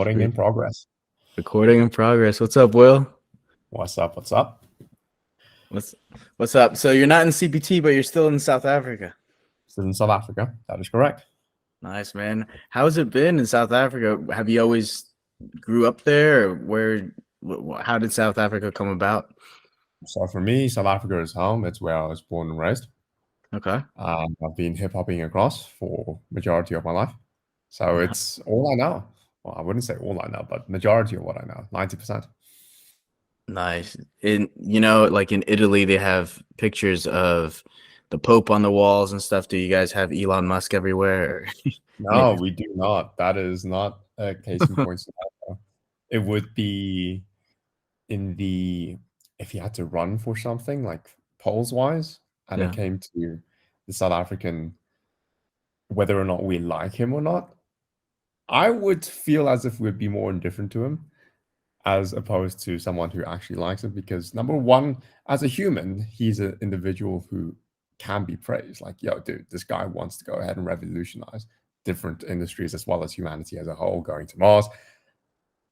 Recording in progress. Recording in progress. What's up, Will? What's up? What's up? What's up? So you're not in CPT, but you're still in South Africa. Still in South Africa. That is correct. Nice, man. How's it been in South Africa? Have you always grew up there, or how did South Africa come about? So for me, South Africa is home. It's where I was born and raised. Okay. I've been hip hopping across for majority of my life. So it's all I know. Well, I wouldn't say all I know, but majority of what I know, 90%. Nice. Like in Italy, they have pictures of the Pope on the walls and stuff. Do you guys have Elon Musk everywhere? No, we do not. That is not a case in point scenario. It would be if you had to run for something like polls wise, and it came to the South African, whether or not we like him or not, I would feel as if we'd be more indifferent to him as opposed to someone who actually likes him. Because number one, as a human, he's an individual who can be praised. Like, yo, dude, this guy wants to go ahead and revolutionize different industries as well as humanity as a whole, going to Mars.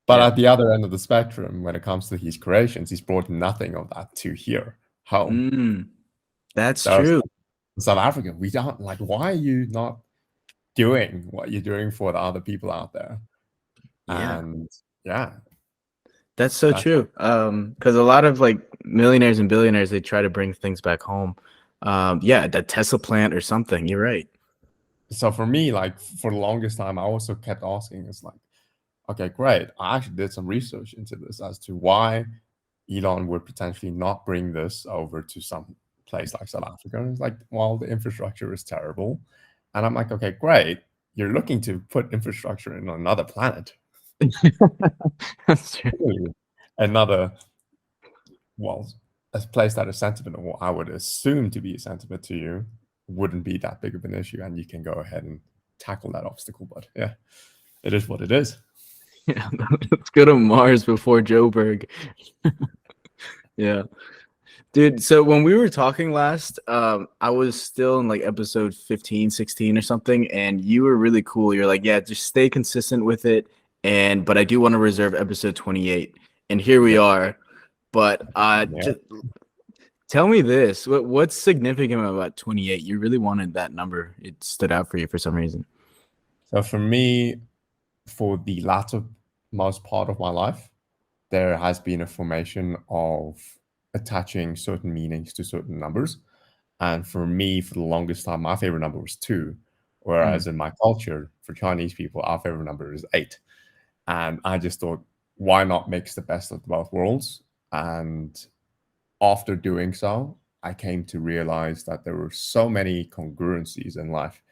But at the other end of the spectrum, when it comes to his creations, he's brought nothing of that to here home. That's true. South Africa, we don't like. Why are you not doing what you're doing for the other people out there? And that's so true. Because a lot of like millionaires and billionaires, they try to bring things back home. The Tesla plant or something. You're right. So for me, like for the longest time, I also kept asking, it's like, okay, great. I actually did some research into this as to why Elon would potentially not bring this over to some place like South Africa. And it's like, well, the infrastructure is terrible. And I'm like, okay, great. You're looking to put infrastructure in another planet. That's true. Another, well, a place that is sentiment, or I would assume to be a sentiment to you, wouldn't be that big of an issue. And you can go ahead and tackle that obstacle. But yeah, it is what it is. Yeah, let's go to Mars before Joburg. Yeah. Dude, so when we were talking last, I was still in like episode 15, 16 or something, and you were really cool. You're like, yeah, just stay consistent with it. But I do want to reserve episode 28. And here we are. But just tell me this. What's significant about 28? You really wanted that number. It stood out for you for some reason. So for me, for the latter most part of my life, there has been a formation of attaching certain meanings to certain numbers. And for me, for the longest time, my favorite number was 2. Whereas in my culture, for Chinese people, our favorite number is 8. And I just thought, why not mix the best of both worlds? And after doing so, I came to realize that there were so many congruencies in life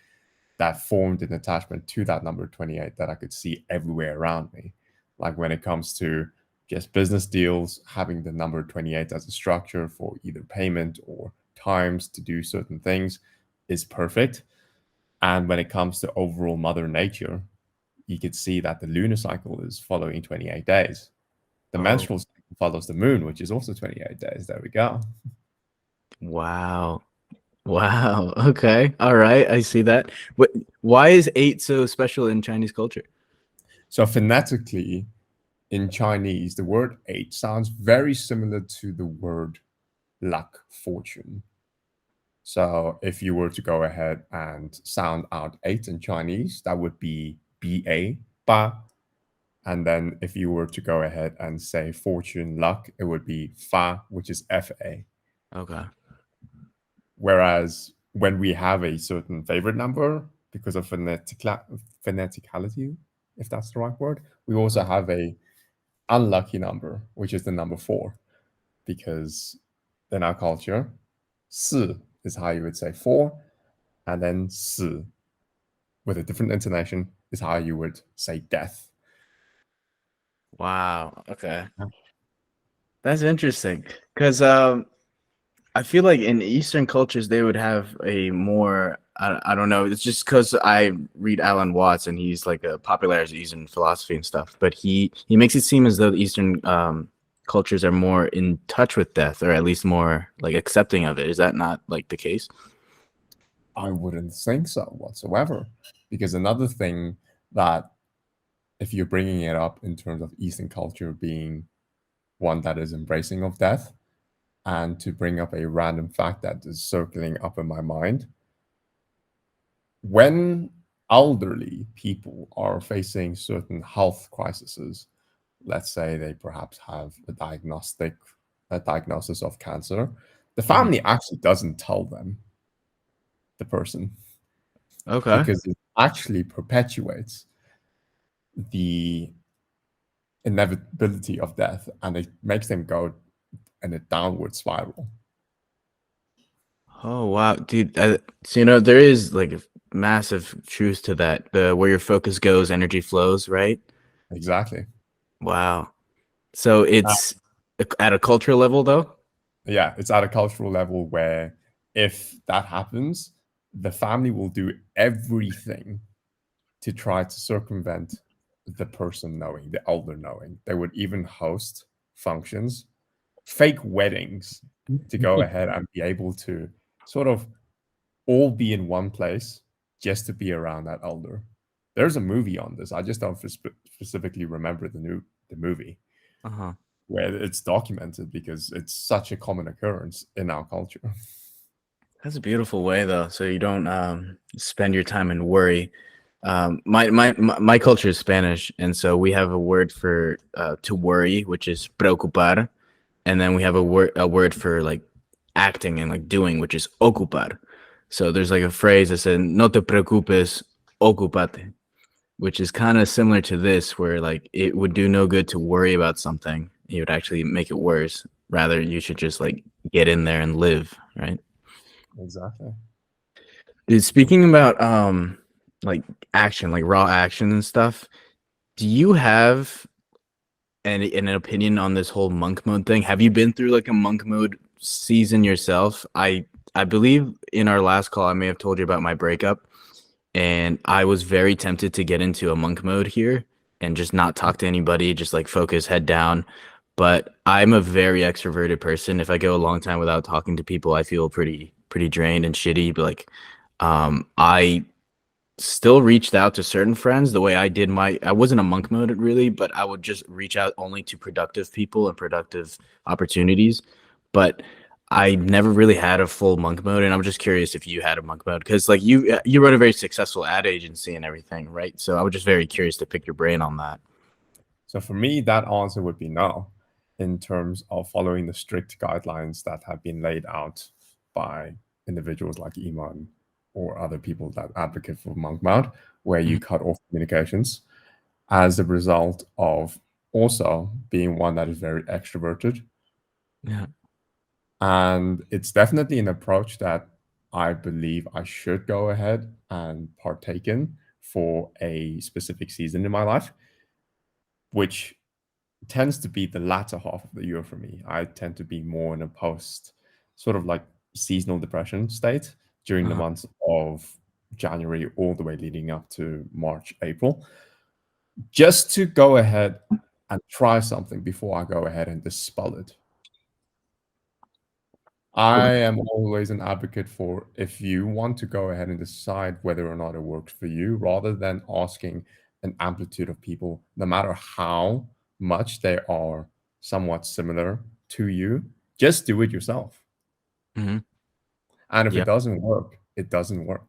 that formed an attachment to that number 28 that I could see everywhere around me. Like when it comes to just business deals, having the number 28 as a structure for either payment or times to do certain things is perfect. And when it comes to overall Mother Nature, you could see that the lunar cycle is following 28 days. The menstrual cycle follows the moon, which is also 28 days. There we go. Wow. Okay. All right. I see that. Why is 8 so special in Chinese culture? So phonetically, in Chinese, the word 8 sounds very similar to the word luck, fortune. So if you were to go ahead and sound out 8 in Chinese, that would be ba, ba. And then if you were to go ahead and say fortune, luck, it would be fa, which is fa. Okay. Whereas when we have a certain favorite number, because of phoneticality, if that's the right word, we also have a unlucky number, which is the number 4, because in our culture, 4 is how you would say 4, and then 死 with a different intonation is how you would say death. Wow. Okay. That's interesting because I feel like in Eastern cultures they would have a more I don't know. It's just because I read Alan Watts and he's like a popularizer Eastern philosophy and stuff. But he makes it seem as though the Eastern cultures are more in touch with death, or at least more like accepting of it. Is that not like the case? I wouldn't think so whatsoever, because another thing that if you're bringing it up in terms of Eastern culture being one that is embracing of death, and to bring up a random fact that is circling up in my mind, when elderly people are facing certain health crises, let's say they perhaps have a diagnosis of cancer, the Mhm. family actually doesn't tell them, the person, Okay. because it actually perpetuates the inevitability of death, and it makes them go in a downward spiral. Oh wow, dude. So there is like a massive truth to that. The where your focus goes, energy flows, right? Exactly. Wow. So it's at a cultural level, though. Yeah, it's at a cultural level where if that happens, the family will do everything to try to circumvent the person knowing, the elder knowing. They would even host functions, fake weddings, to go ahead and be able to sort of all be in one place just to be around that elder. There's a movie on this. I just don't specifically remember the movie Uh-huh. where it's documented because it's such a common occurrence in our culture. That's a beautiful way, though. So you don't spend your time in worry. My culture is Spanish, and so we have a word for to worry, which is preocupar, and then we have a word for like acting and like doing, which is ocupar. So there's like a phrase that says "No te preocupes, ocúpate," which is kind of similar to this, where like it would do no good to worry about something. It would actually make it worse. Rather, you should just like get in there and live, right? Exactly. Dude, speaking about like action, like raw action and stuff, do you have an opinion on this whole monk mode thing? Have you been through like a monk mode season yourself? I believe in our last call I may have told you about my breakup, and I was very tempted to get into a monk mode here and just not talk to anybody, just like focus head down. But I'm a very extroverted person. If I go a long time without talking to people, I feel pretty drained and shitty. But like I still reached out to certain friends the way I wasn't a monk mode really, but I would just reach out only to productive people and productive opportunities. But I never really had a full monk mode, and I'm just curious if you had a monk mode because like you run a very successful ad agency and everything, right? So I was just very curious to pick your brain on that. So for me, that answer would be no, in terms of following the strict guidelines that have been laid out by individuals like Iman or other people that advocate for monk mode, where you Mhm. cut off communications as a result of also being one that is very extroverted. Yeah. And it's definitely an approach that I believe I should go ahead and partake in for a specific season in my life, which tends to be the latter half of the year for me. I tend to be more in a post sort of like seasonal depression state during the Uh-huh. months of January all the way leading up to March, April, just to go ahead and try something before I go ahead and dispel it. I Okay. am always an advocate for if you want to go ahead and decide whether or not it works for you, rather than asking an amplitude of people, no matter how much they are somewhat similar to you, just do it yourself. Hmm. And if it Yeah. doesn't work, it doesn't work.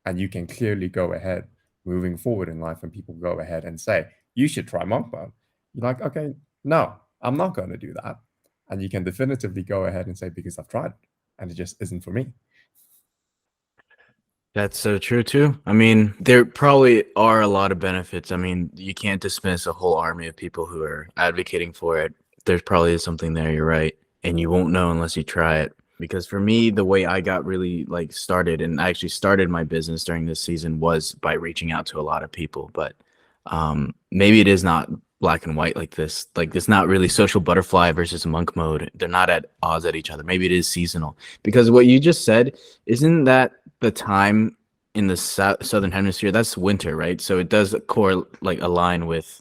And you can clearly go ahead moving forward in life and people go ahead and say, you should try monk mode. You're like, okay, no, I'm not going to do that. And you can definitively go ahead and say, because I've tried it and it just isn't for me. That's so true too. I mean, there probably are a lot of benefits. I mean, you can't dismiss a whole army of people who are advocating for it. There's probably something there, you're right. And you won't know unless you try it. Because for me, the way I got really like started and I actually started my business during this season was by reaching out to a lot of people. But maybe it is not black and white like this. Like it's not really social butterfly versus monk mode. They're not at odds at each other. Maybe it is seasonal. Because what you just said, isn't that the time in the southern hemisphere? That's winter, right? So it does like align with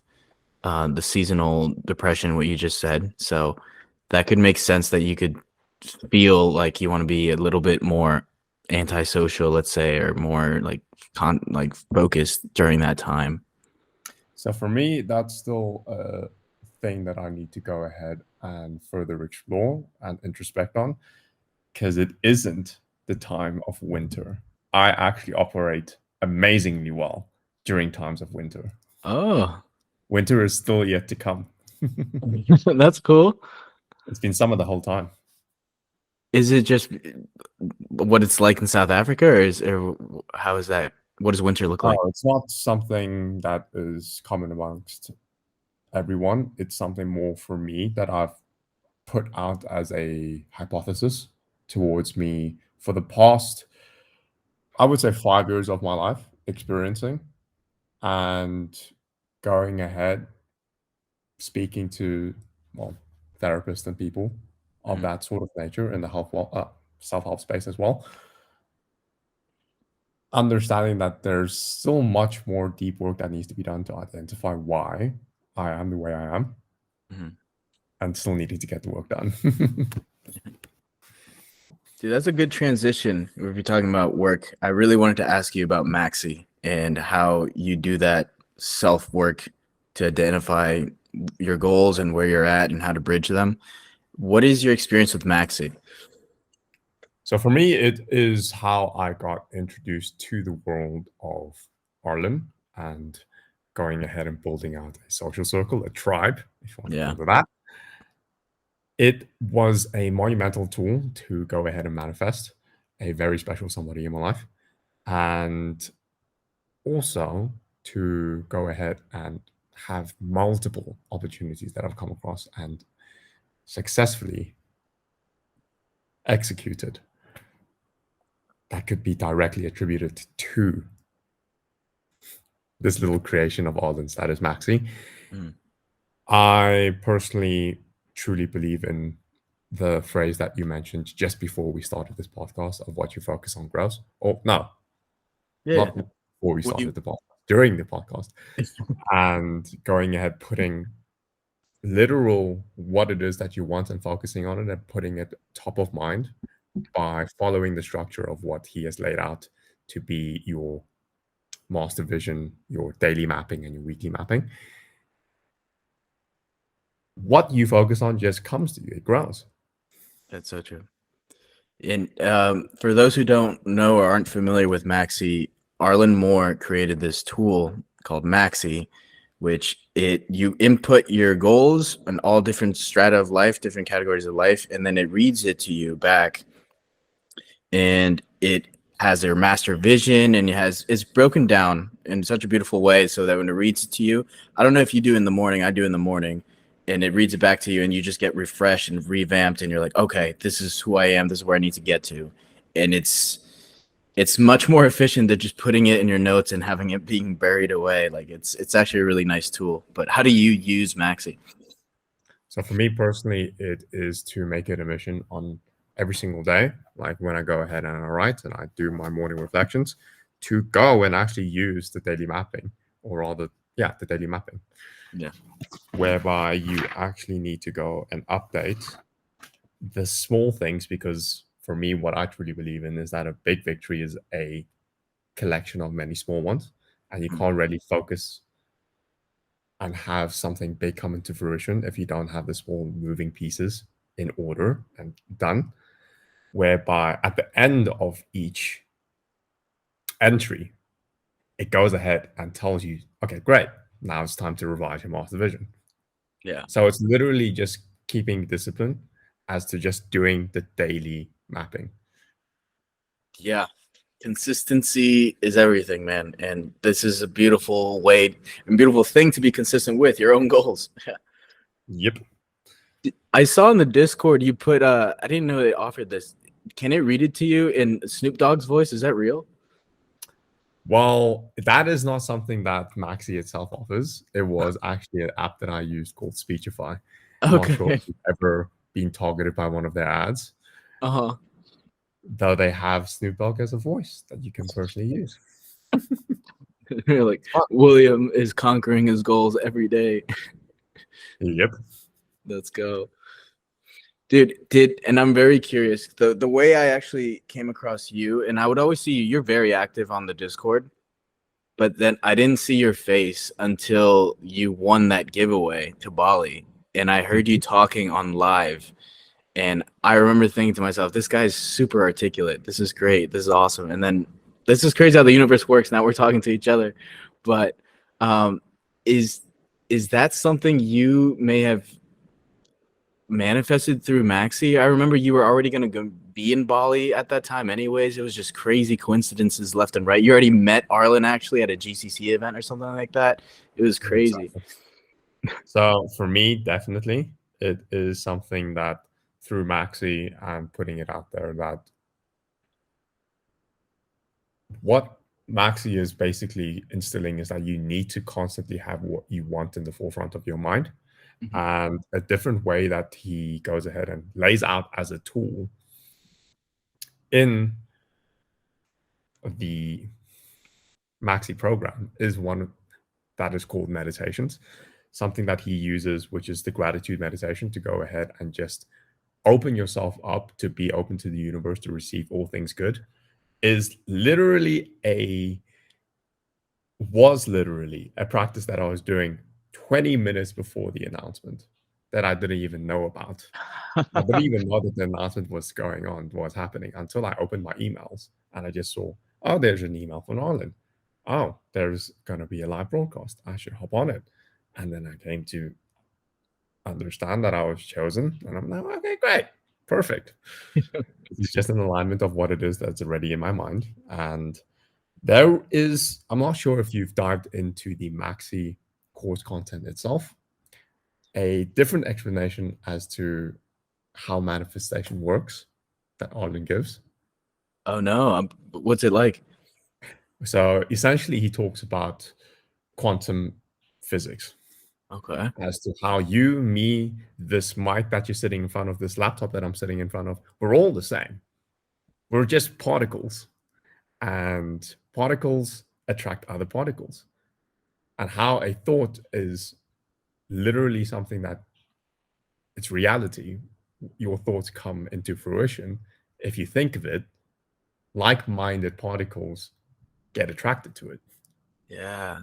the seasonal depression, what you just said. So that could make sense that you could feel like you want to be a little bit more antisocial, let's say, or more like focused during that time. So for me, that's still a thing that I need to go ahead and further explore and introspect on, because it isn't the time of winter. I actually operate amazingly well during times of winter. Oh, Winter is still yet to come. that's cool. It's been summer the whole time. Is it just what it's like in South Africa, or how is that? What does winter look like? Oh, it's not something that is common amongst everyone. It's something more for me that I've put out as a hypothesis towards me for the past, I would say, 5 years of my life experiencing and going ahead, speaking to, well, therapists and people of Mhm, that sort of nature in the self-help space as well. Understanding that there's still much more deep work that needs to be done to identify why I am the way I am, mhm. and still needing to get the work done. Dude, that's a good transition. If you're talking about work, I really wanted to ask you about Maxi and how you do that self work to identify your goals and where you're at and how to bridge them. What is your experience with Maxi? So for me, it is how I got introduced to the world of Arlen and going ahead and building out a social circle, a tribe, if you want to Yeah. call it that. It was a monumental tool to go ahead and manifest a very special somebody in my life, and also to go ahead and have multiple opportunities that I've come across and successfully executed that could be directly attributed to this little creation of Alden's that is Maxi. Mm. I personally truly believe in the phrase that you mentioned just before we started this podcast of what you focus on grows. Oh, no, Yeah. not before we What do started the podcast, during the podcast. And going ahead, putting literal what it is that you want and focusing on it and putting it top of mind by following the structure of what he has laid out to be your master vision, your daily mapping, and your weekly mapping. What you focus on just comes to you, it grows. That's so true. And for those who don't know or aren't familiar with Maxi, Arlen Moore created this tool called Maxi, which you input your goals and all different strata of life, different categories of life, and then it reads it to you back, and it has their master vision, and it's broken down in such a beautiful way so that when it reads it to you, I don't know if you do in the morning, I do in the morning, and it reads it back to you, and you just get refreshed and revamped, and you're like, okay, this is who I am, this is where I need to get to. And it's much more efficient than just putting it in your notes and having it being buried away. Like it's actually a really nice tool. But how do you use Maxi? So for me personally, it is to make it a mission on every single day, like when I go ahead and I write and I do my morning reflections, to go and actually use the daily mapping, or rather, yeah, the daily mapping, Yeah. whereby you actually need to go and update the small things. Because for me, what I truly believe in is that a big victory is a collection of many small ones, and you can't really focus and have something big come into fruition if you don't have the small moving pieces in order and done. Whereby at the end of each entry, it goes ahead and tells you, okay, great, now it's time to revise your master vision. Yeah. So it's literally just keeping discipline as to just doing the daily mapping. Yeah. Consistency is everything, man. And this is a beautiful way and beautiful thing to be consistent with your own goals. Yep. I saw in the Discord you put I didn't know they offered this. Can it read it to you in Snoop Dogg's voice? Is that real? Well, that is not something that Maxi itself offers. It was actually an app that I used called Speechify. I'm not sure if Okay. you've ever been targeted by one of their ads, Uh-huh. though they have Snoop Dogg as a voice that you can personally use. You're like, It's fun. William is conquering his goals every day. Yep. Let's go. Dude, and I'm very curious. The way I actually came across you, and I would always see you, you're very active on the Discord. but then I didn't see your face until you won that giveaway to Bali, and I heard you Mhm. talking on live, and I remember thinking to myself, this guy's super articulate. This is great. This is awesome. And then this is crazy how the universe works. Now we're talking to each other. But um, is is that something you may have manifested through Maxi? I remember you were already going to go be in Bali at that time anyways. It was just crazy coincidences left and right. You already met Arlen actually at a GCC event or something like that. It was crazy. Exactly. So for me, definitely, it is something that through Maxi and putting it out there, that what Maxi is basically instilling is that you need to constantly have what you want in the forefront of your mind. Mhm. And a different way that he goes ahead and lays out as a tool in the Maxi program is one that is called meditations, something that he uses, which is the gratitude meditation, to go ahead and just open yourself up to be open to the universe to receive all things good, is literally a was literally a practice that I was doing 20 minutes before the announcement that I didn't even know about. I didn't even know that the announcement was going on, was happening, until I opened my emails and I just saw, oh, there's an email from Ireland. Oh, there's going to be a live broadcast. I should hop on it. And then I came to understand that I was chosen. And I'm like, okay, great. Perfect. It's just an alignment of what it is that's already in my mind. And there is, I'm not sure if you've dived into the Maxi course content itself, a different explanation as to how manifestation works that Arlen gives. Oh no, what's it like? So essentially, he talks about quantum physics Okay. as to how you, me, this mic that you're sitting in front of, this laptop that I'm sitting in front of, we're all the same. We're just particles, and particles attract other particles. And how a thought is literally something that it's reality. Your thoughts come into fruition. If you think of it, like minded particles get attracted to it. Yeah.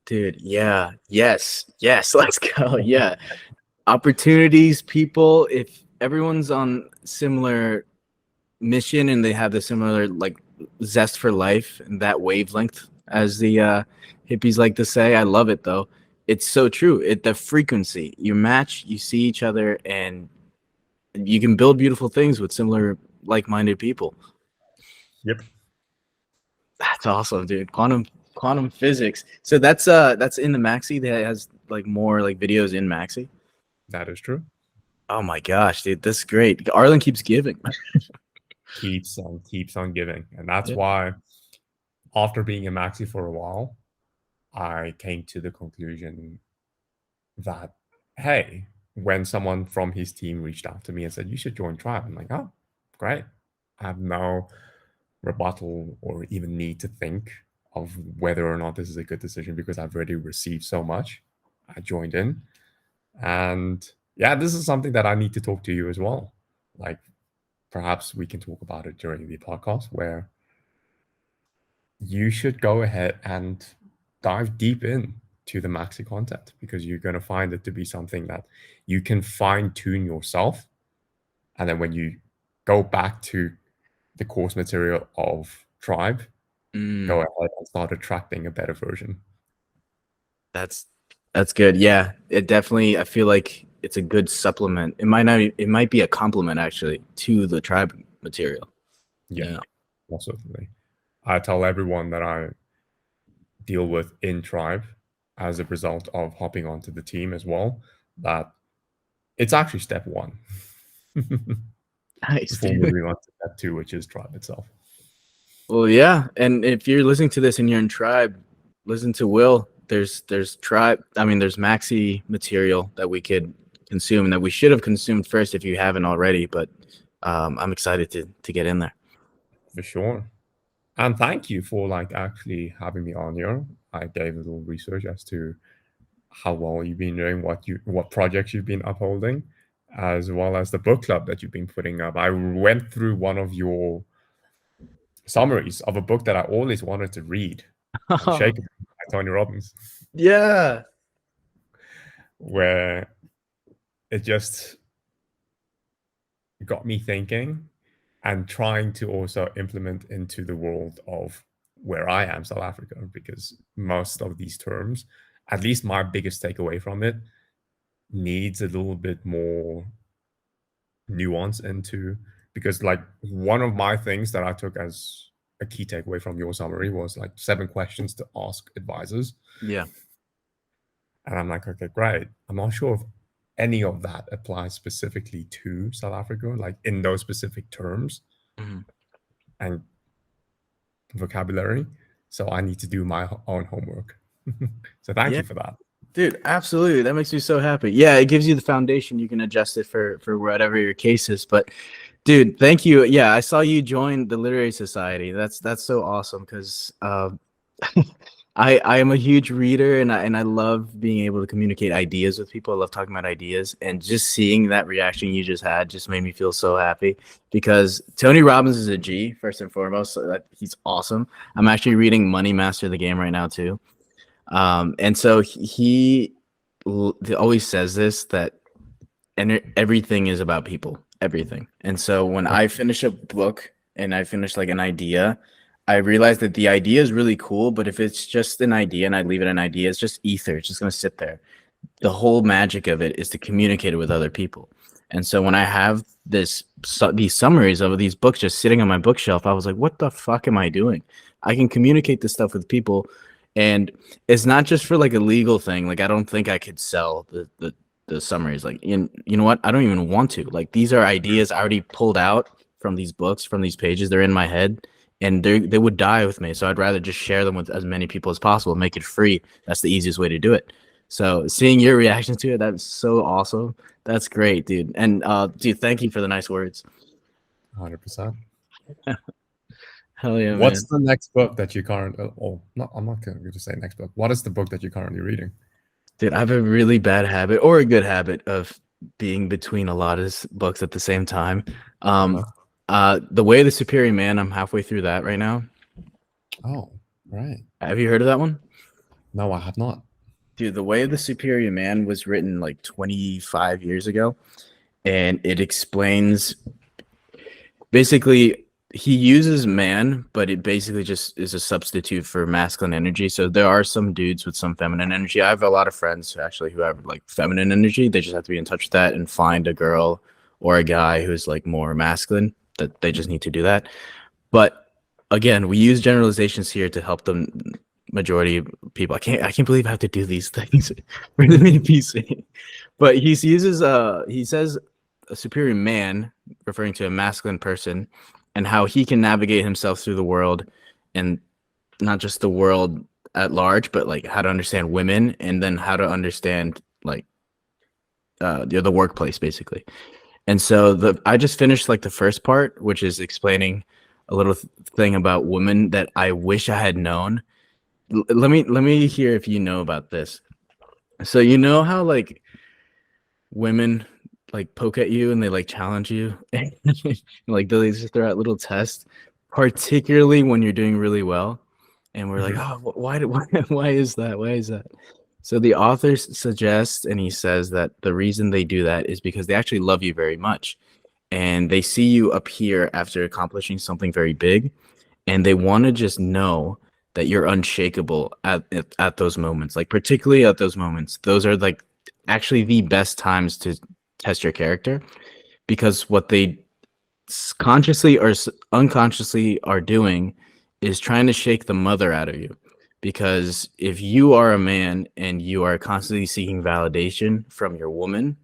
Dude, yeah. Yes. Yes, let's go. Yeah. Opportunities, people, if everyone's on similar mission and they have the similar like zest for life and that wavelength as the hippies like to say, I love it though. It's so true. The frequency, you match, you see each other, and you can build beautiful things with similar like-minded people. Yep, That's awesome, dude. Quantum physics. So that's in the Maxi that has like more like videos in Maxi. that is true. Oh my gosh, dude, that's great. Arlen keeps giving. Keeps on giving. And that's Yeah. why after being a Maxi for a while, I came to the conclusion that, hey, when someone from his team reached out to me and said, you should join Tribe, I'm like, oh, great. I have no rebuttal or even need to think of whether or not this is a good decision because I've already received so much. I joined in. And yeah, this is something that I need to talk to you as well. Like, perhaps we can talk about it during the podcast where you should go ahead and dive deep in to the Maxi content because you're going to find it to be something that you can fine tune yourself. And then when you go back to the course material of Tribe, go Mm, ahead and start attracting a better version. that's that's good. Yeah, it definitely. I feel like it's a good supplement. It might not. It might be a complement actually to the tribe material. Yeah, Yeah. most certainly. I tell everyone that I deal with in Tribe as a result of hopping onto the team as well that it's actually step one Nice, before dude. moving on to step two, which is Tribe itself. Well, yeah, and if you're listening to this and you're in tribe, listen to Will. There's tribe. I mean, there's Maxi material that we could consume and that we should have consumed first if you haven't already. But I'm excited to get in there. For sure. And thank you for like actually having me on here. I gave a little research as to how well you've been doing, what projects you've been upholding, as well as the book club that you've been putting up. I went through one of your summaries of a book that I always wanted to read. Unshakable by Tony Robbins, Yeah. where it just got me thinking and trying to also implement into the world of where I am, South Africa, because most of these terms, at least my biggest takeaway from it, needs a little bit more nuance into, because like one of my things that I took as a key takeaway from your summary was like 7 questions to ask advisors. Yeah. And I'm like, okay, great. I'm not sure if any of that applies specifically to South Africa, like in those specific terms Mhm. and vocabulary. So I need to do my own homework. So thank Yeah. you for that. Dude, absolutely. That makes me so happy. Yeah, it gives you the foundation. You can adjust it for whatever your case is. But dude, thank you. Yeah, I saw you join the Literary Society. That's so awesome because I am a huge reader and I love being able to communicate ideas with people. I love talking about ideas, and just seeing that reaction you just had just made me feel so happy because Tony Robbins is a G first and foremost. So that he's awesome. I'm actually reading Money Master the Game right now too. And so he always says this that everything is about people, everything. And so when I finish a book and I finish like an idea, I realize that the idea is really cool, but if it's just an idea and I leave it an idea, it's just ether. It's just going to sit there. The whole magic of it is to communicate it with other people. And so when I have these summaries of these books just sitting on my bookshelf, I was like, what the fuck am I doing? I can communicate this stuff with people. And it's not just for like a legal thing. Like, I don't think I could sell the summaries. Like, you know what? I don't even want to. Like, these are ideas I already pulled out from these books, from these pages. They're in my head and they would die with me. So I'd rather just share them with as many people as possible, make it free. That's the easiest way to do it. So seeing your reaction to it, that's so awesome. That's great, dude. And dude, thank you for the nice words. 100%. Hell yeah, What's man. the next book that you currently? Oh, no, I'm not going to say next book. What is the book that you're currently reading? Dude, I have a really bad habit or a good habit of being between a lot of books at the same time. The Way of the Superior Man, I'm halfway through that right now. Oh, right. Have you heard of that one? No, I have not. Dude, The Way of the Superior Man was written like 25 years ago, and it explains basically he uses man, but it basically just is a substitute for masculine energy. So there are some dudes with some feminine energy. I have a lot of friends actually who have like feminine energy. They just have to be in touch with that and find a girl or a guy who's like more masculine. That they just need to do that. But again, we use generalizations here to help the majority of people. I can't believe I have to do these things for the PC. But he says a superior man, referring to a masculine person, and how he can navigate himself through the world, and not just the world at large, but like how to understand women, and then how to understand like the workplace basically. And so I just finished like the first part, which is explaining a little thing about women that I wish I had known. Let me hear if you know about this. So you know how like women like poke at you and they like challenge you and like they just throw out little tests, particularly when you're doing really well. And we're like, oh, why is that? So the author suggests, and he says that the reason they do that is because they actually love you very much, and they see you up here after accomplishing something very big, and they want to just know that you're unshakable at those moments. Like particularly at those moments, those are like actually the best times to test your character, because what they consciously or unconsciously are doing is trying to shake the mother out of you. Because if you are a man and you are constantly seeking validation from your woman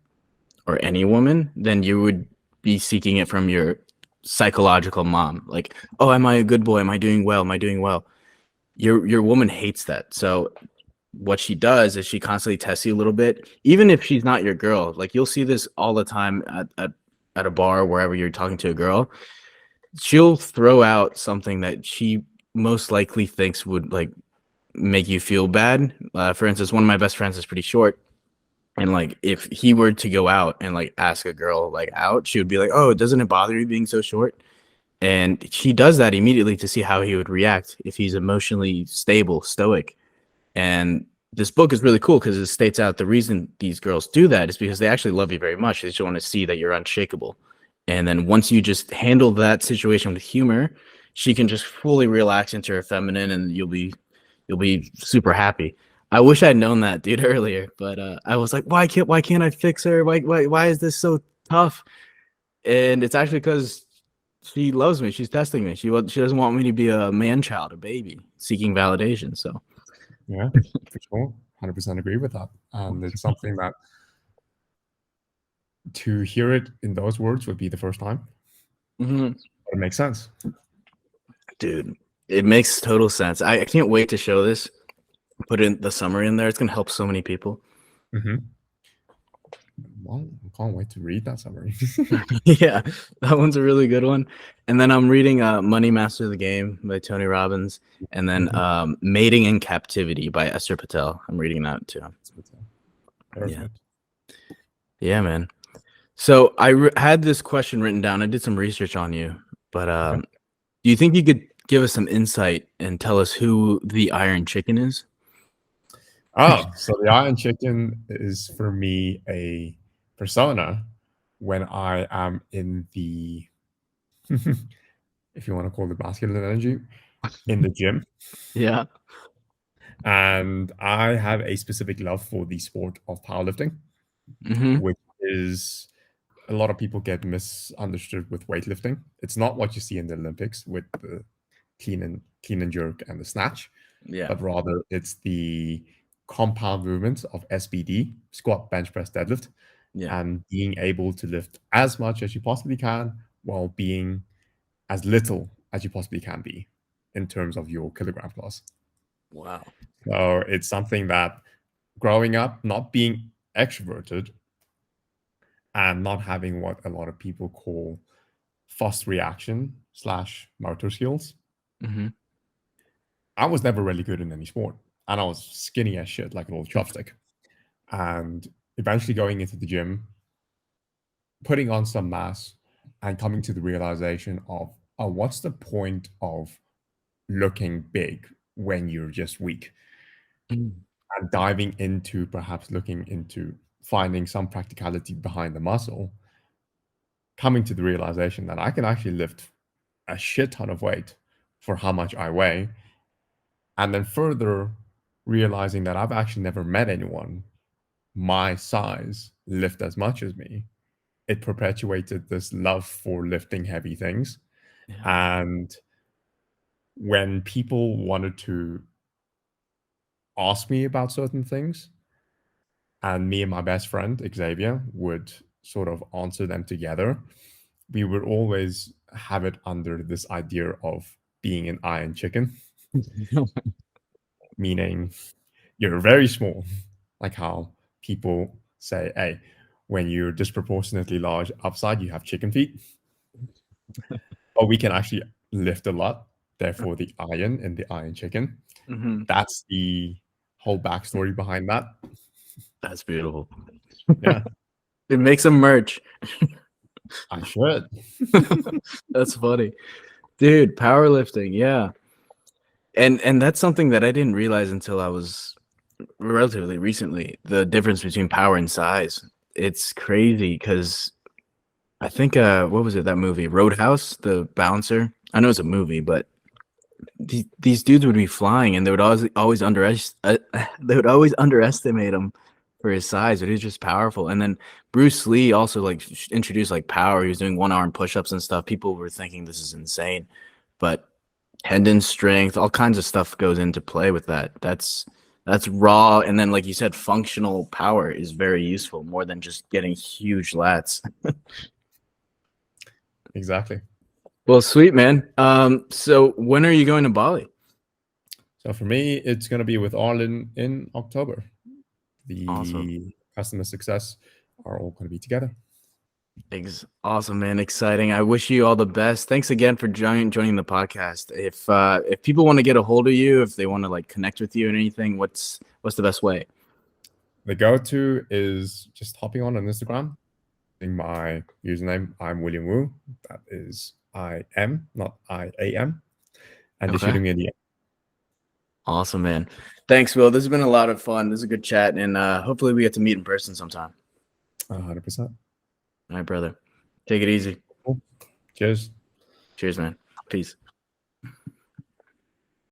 or any woman, then you would be seeking it from your psychological mom. Like, oh, am I a good boy? Am I doing well? Am I doing well? Your woman hates that. So what she does is she constantly tests you a little bit, even if she's not your girl. Like you'll see this all the time at a bar, wherever you're talking to a girl. She'll throw out something that she most likely thinks would like make you feel bad. For instance, one of my best friends is pretty short, and like if he were to go out and like ask a girl like out, she would be like, "Oh, doesn't it bother you being so short?" And she does that immediately to see how he would react if he's emotionally stable, stoic. And this book is really cool because it states out the reason these girls do that is because they actually love you very much. They just want to see that you're unshakable. And then once you just handle that situation with humor, she can just fully relax into her feminine, and you'll be super happy. I wish I'd known that, dude, earlier, but I was like, why can't I fix her? Why is this so tough? And it's actually because she loves me. She's testing me. She doesn't want me to be a man child, a baby, seeking validation. So Yeah, for sure. 100% agree with that. And it's something that to hear it in those words would be the first time. But it makes sense. dude, it makes total sense. I can't wait to show this. Put in the summary in there. It's gonna help so many people. Well, I can't wait to read that summary. Yeah, that one's a really good one. And then I'm reading Money Master the Game by Tony Robbins, and then Mating in Captivity by Esther Patel. I'm reading that too. Perfect. Yeah, man. So I had this question written down. I did some research on you, but do you think you could give us some insight and tell us who the Iron Chicken is? Oh, so the Iron Chicken is for me a persona when I am in the, if you want to call it masculine energy, in the gym. Yeah. And I have a specific love for the sport of powerlifting, which is a lot of people get misunderstood with weightlifting. It's not what you see in the Olympics with the clean and jerk and the snatch, but rather it's the compound movements of SBD, squat, bench press, deadlift, and being able to lift as much as you possibly can while being as little as you possibly can be in terms of your kilogram class. Wow. So it's something that growing up, not being extroverted and not having what a lot of people call fast reaction / motor skills. I was never really good in any sport, and I was skinny as shit, like an old chopstick. And eventually going into the gym, putting on some mass, and coming to the realization of, oh, what's the point of looking big when you're just weak? And diving into perhaps looking into finding some practicality behind the muscle, coming to the realization that I can actually lift a shit ton of weight for how much I weigh. And then further realizing that I've actually never met anyone my size lift as much as me. It perpetuated this love for lifting heavy things. And when people wanted to ask me about certain things, and me and my best friend, Xavier, would sort of answer them together, we would always have it under this idea of being an iron chicken, meaning you're very small, like how people say, hey, when you're disproportionately large upside, you have chicken feet. But we can actually lift a lot, therefore the iron in the iron chicken. That's the whole backstory behind that. That's beautiful. Yeah. It makes some merch. I should. That's funny. Dude, powerlifting, yeah. And that's something that I didn't realize until I was relatively recently, the difference between power and size. It's crazy because I think what was it, that movie Roadhouse, the bouncer? I know it's a movie, but these dudes would be flying and they would always underestimate him for his size, but he's just powerful. And then Bruce Lee also like introduced like power. He was doing 1-arm push-ups and stuff. People were thinking this is insane, but tendon strength, all kinds of stuff goes into play with that. That's raw. And then, like you said, functional power is very useful, more than just getting huge lats. Exactly. Well, sweet, man. So when are you going to Bali? So for me, it's going to be with Arlen in October. The customer success are all going to be together. Awesome, man. Exciting. I wish you all the best. Thanks again for joining the podcast. If people want to get a hold of you, if they want to like connect with you and anything, what's the best way? The go-to is just hopping on Instagram. My username, I'm William Wu. That is I-M, not I-A-M. And just Okay. shooting me a DM. Awesome, man. Thanks, Will. This has been a lot of fun. This is a good chat, and hopefully we get to meet in person sometime. 100%. All right, brother. Take it easy. Cool. Cheers. Cheers, man. Peace.